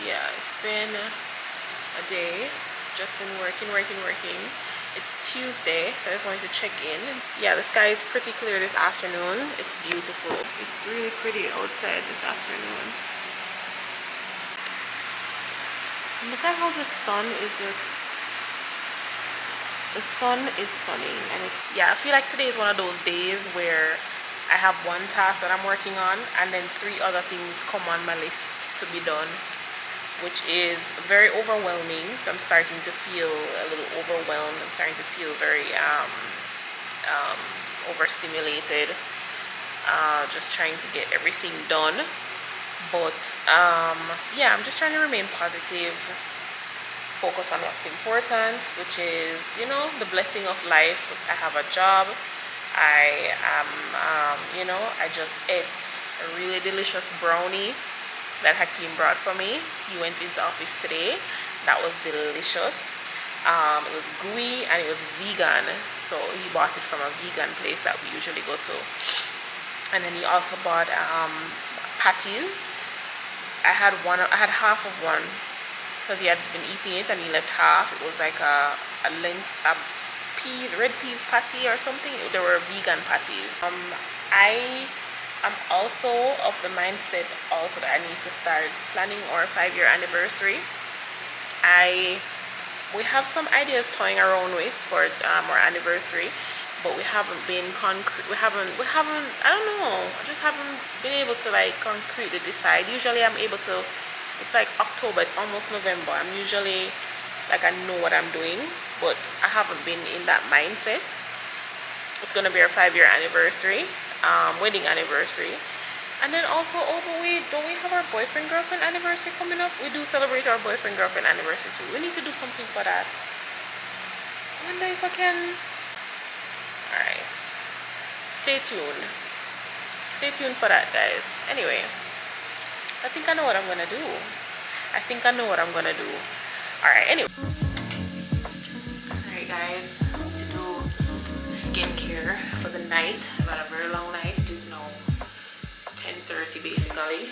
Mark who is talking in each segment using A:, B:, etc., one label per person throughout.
A: Yeah, it's been a day, just been working. It's Tuesday, so I just wanted to check in. Yeah, the sky is pretty clear this afternoon. It's beautiful. It's really pretty outside this afternoon. And look at how the sun is sunny, and it's, yeah, I feel like today is one of those days where I have one task that I'm working on and then 3 other things come on my list to be done, which is very overwhelming. So I'm starting to feel a little overwhelmed. I'm starting to feel very overstimulated, just trying to get everything done. But yeah, I'm just trying to remain positive, focus on what's important, which is, you know, the blessing of life. I have a job. I am I just ate a really delicious brownie that Hakeem brought for me. He went into office today. That was delicious. It was gooey and it was vegan, so he bought it from a vegan place that we usually go to. And then he also bought patties. I had half of one because he had been eating it and he left half. It was like a red peas patty or something. They were vegan patties. I am also of the mindset also that I need to start planning our 5-year anniversary. We have some ideas toying around with for our anniversary, but we haven't been concrete. We haven't I don't know, I just haven't been able to like concretely decide. Usually I'm able to, it's like October, it's almost November, I'm usually like, I know what I'm doing, but I haven't been in that mindset. It's gonna be our 5-year anniversary, wedding anniversary. And then also, oh, but don't we have our boyfriend girlfriend anniversary coming up? We do celebrate our boyfriend girlfriend anniversary too. We need to do something for that. I wonder if I can. Alright, stay tuned for that, guys. Anyway, I think I know what I'm gonna do. Alright, anyway. Alright, guys, I need to do skincare for the night. I've had a very long night. It is now 10:30 basically.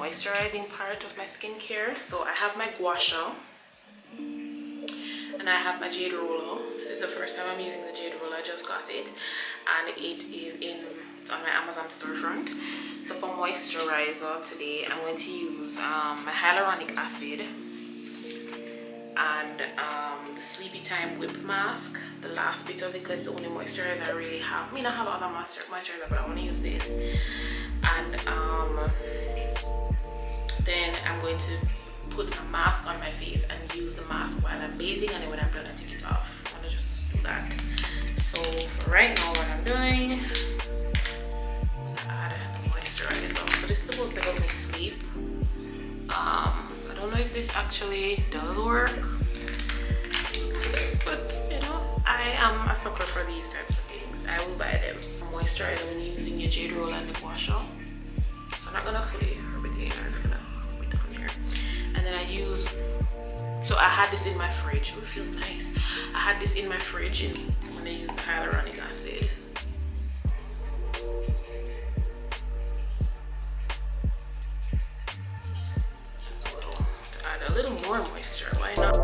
A: Moisturizing part of my skincare. So I have my gua sha and I have my jade roller. So this is the first time I'm using the jade roller. I just got it and it is on my Amazon storefront. So for moisturizer today, I'm going to use my hyaluronic acid and the Sleepy Time Whip Mask, the last bit of it, because it's the only moisturizer I really have. I mean, I have other moisturizer, but I want to use this. And then I'm going to put a mask on my face and use the mask while I'm bathing, and then when I'm done I take it off. I'm gonna just do that. So for right now, what I'm doing, add the moisturizer. So this is supposed to help me sleep. I don't know if this actually does work, but you know, I am a sucker for these types of things. I will buy them. Moisturizer when using your jade roll and the gua sha. So I'm not gonna fully rub it in. I'm just gonna rub it down here. And then I use, so I had this in my fridge. It feels nice. I had this in my fridge and I'm gonna use the hyaluronic acid. That's a little, to add a little more moisture, why not?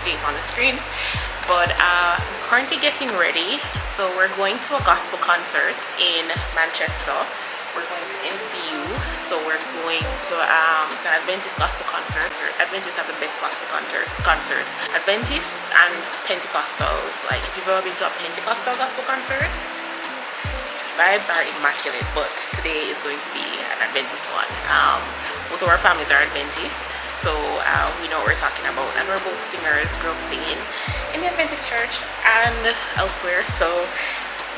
A: date on the screen. But I'm currently getting ready. So we're going to a gospel concert in Manchester. We're going to MCU. So we're going to it's an Adventist gospel concert. Adventists have the best gospel concerts. Adventists and Pentecostals. Like if you've ever been to a Pentecostal gospel concert, vibes are immaculate, but today is going to be an Adventist one. Both of our families are Adventist, so we know what we're talking about, and we're both singers, grew up singing in the Adventist church and elsewhere, so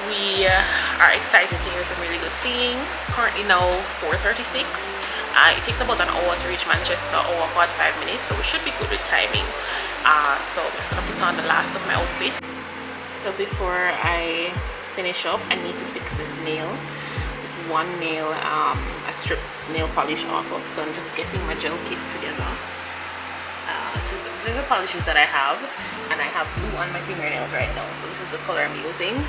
A: we are excited to hear some really good singing. Currently now 4:36. It takes about an hour to reach Manchester, hour 45 minutes, so we should be good with timing. So I'm just gonna put on the last of my outfit. So before I finish up, I need to fix this nail. This one nail I stripped nail polish off of, so I'm just getting my gel kit together. These are the polishes that I have, and I have blue on my fingernails right now, so this is the color I'm using.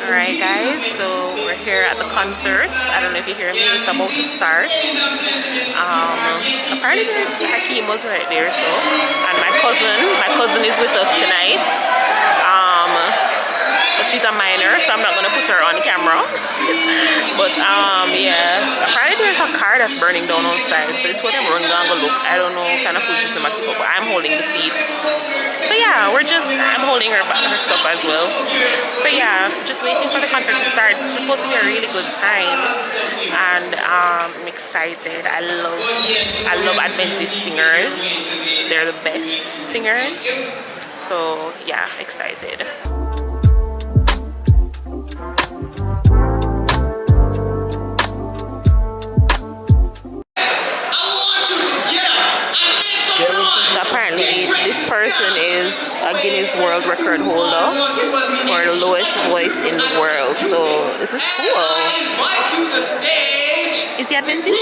A: Alright guys, so we're here at the concert. I don't know if you hear me, it's about to start. Apparently Hakeem was right there, so, and my cousin is with us tonight. But she's a minor, so I'm not gonna put her on camera. But yeah, apparently there's a car that's burning down outside, so they told them run down and go look. I don't know what kind of foolishness they might do, but I'm holding the seats. So yeah, I'm holding her stuff as well. So yeah, just waiting for the concert to start. It's supposed to be a really good time, and I'm excited. I love Adventist singers. They're the best singers. So yeah, excited. So apparently this person is a Guinness World Record holder for the lowest voice in the world. So this is cool. Is he Adventist?